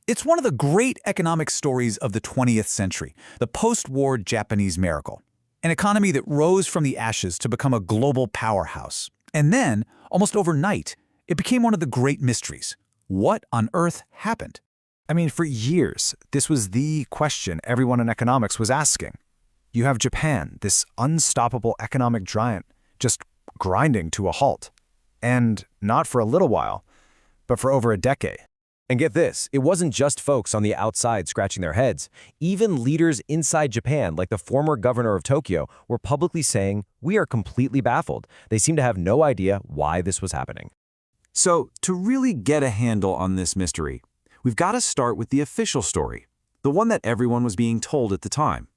It's one of the great economic stories of the 20th century, the post-war Japanese miracle. An economy that rose from the ashes to become a global powerhouse. And then, almost overnight, it became one of the great mysteries. What on earth happened? For years, this was the question everyone in economics was asking. You have Japan, this unstoppable economic giant, just grinding to a halt. And not for a little while, but for over a decade. And get this, it wasn't just folks on the outside scratching their heads. Even leaders inside Japan, like the former governor of Tokyo, were publicly saying, "We are completely baffled." They seem to have no idea why this was happening. So, to really get a handle on this mystery, we've got to start with the official story, the one that everyone was being told at the time.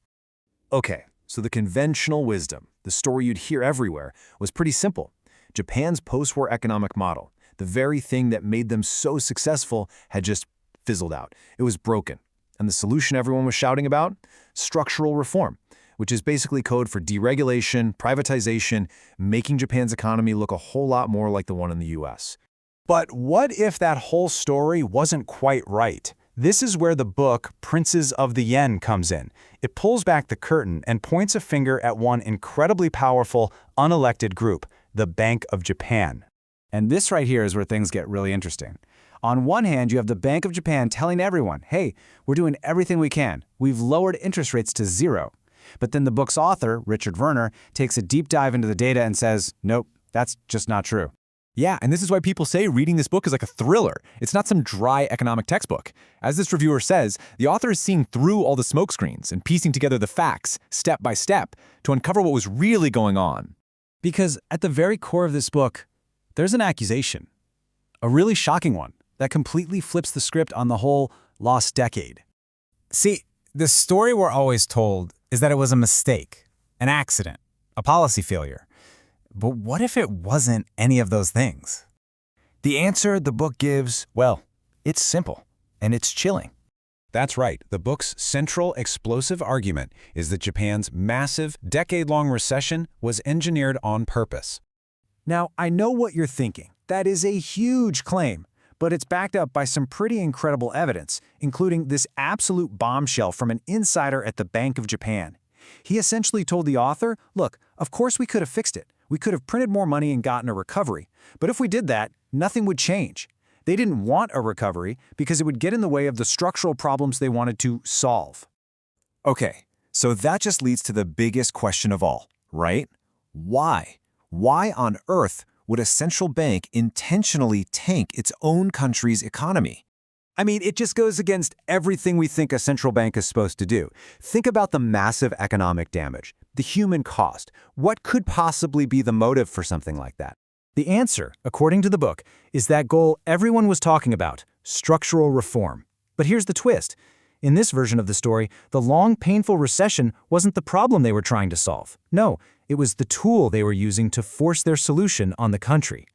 Okay, so the conventional wisdom, the story you'd hear everywhere, was pretty simple. Japan's post-war economic model, the very thing that made them so successful, had just fizzled out. It was broken. And the solution everyone was shouting about? Structural reform, which is basically code for deregulation, privatization, making Japan's economy look a whole lot more like the one in the US. But what if that whole story wasn't quite right? This is where the book Princes of the Yen comes in. It pulls back the curtain and points a finger at one incredibly powerful, unelected group, the Bank of Japan. And this right here is where things get really interesting. On one hand, you have the Bank of Japan telling everyone, hey, we're doing everything we can. We've lowered interest rates to zero. But then the book's author, Richard Werner, takes a deep dive into the data and says, nope, that's just not true. Yeah, and this is why people say reading this book is like a thriller. It's not some dry economic textbook. As this reviewer says, the author is seeing through all the smokescreens and piecing together the facts, step by step, to uncover what was really going on. Because at the very core of this book, there's an accusation, a really shocking one, that completely flips the script on the whole lost decade. See, the story we're always told is that it was a mistake, an accident, a policy failure. But what if it wasn't any of those things? The answer the book gives, well, it's simple, and it's chilling. That's right. The book's central explosive argument is that Japan's massive, decade-long recession was engineered on purpose. Now, I know what you're thinking. That is a huge claim, but it's backed up by some pretty incredible evidence, including this absolute bombshell from an insider at the Bank of Japan. He essentially told the author, look, of course we could have fixed it. We could have printed more money and gotten a recovery. But if we did that, nothing would change. They didn't want a recovery because it would get in the way of the structural problems they wanted to solve. Okay, so that just leads to the biggest question of all, right? Why? Why on earth would a central bank intentionally tank its own country's economy? It just goes against everything we think a central bank is supposed to do. Think about the massive economic damage, the human cost. What could possibly be the motive for something like that? The answer, according to the book, is that goal everyone was talking about, structural reform. But here's the twist. In this version of the story, the long, painful recession wasn't the problem they were trying to solve. No, it was the tool they were using to force their solution on the country.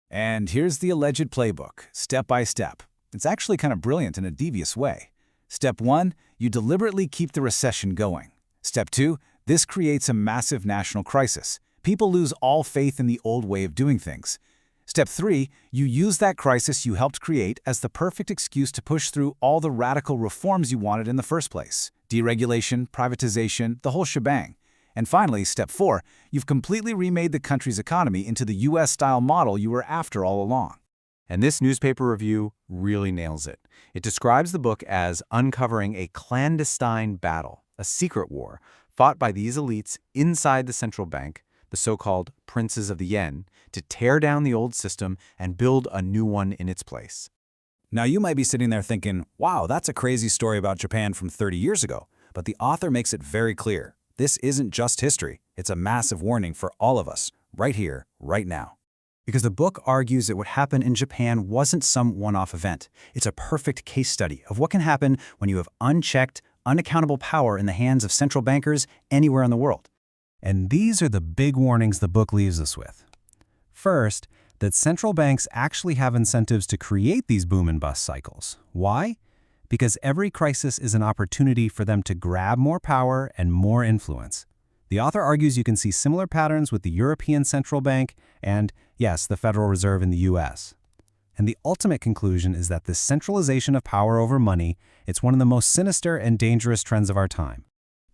And here's the alleged playbook, step by step. It's actually kind of brilliant in a devious way. Step 1, you deliberately keep the recession going. Step 2, this creates a massive national crisis. People lose all faith in the old way of doing things. Step 3, you use that crisis you helped create as the perfect excuse to push through all the radical reforms you wanted in the first place. Deregulation, privatization, the whole shebang. And finally, step 4, you've completely remade the country's economy into the US-style model you were after all along. And this newspaper review really nails it. It describes the book as uncovering a clandestine battle, a secret war, fought by these elites inside the central bank, the so-called Princes of the Yen, to tear down the old system and build a new one in its place. Now you might be sitting there thinking, wow, that's a crazy story about Japan from 30 years ago. But the author makes it very clear. This isn't just history. It's a massive warning for all of us, right here, right now. Because the book argues that what happened in Japan wasn't some one-off event. It's a perfect case study of what can happen when you have unchecked, unaccountable power in the hands of central bankers anywhere in the world. And these are the big warnings the book leaves us with. First, that central banks actually have incentives to create these boom and bust cycles. Why? Because every crisis is an opportunity for them to grab more power and more influence. The author argues you can see similar patterns with the European Central Bank and, yes, the Federal Reserve in the US. And the ultimate conclusion is that this centralization of power over money, it's one of the most sinister and dangerous trends of our time.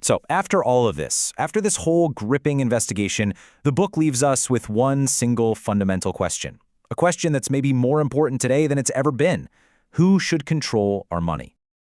So after all of this, after this whole gripping investigation, the book leaves us with one single fundamental question. A question that's maybe more important today than it's ever been. Who should control our money?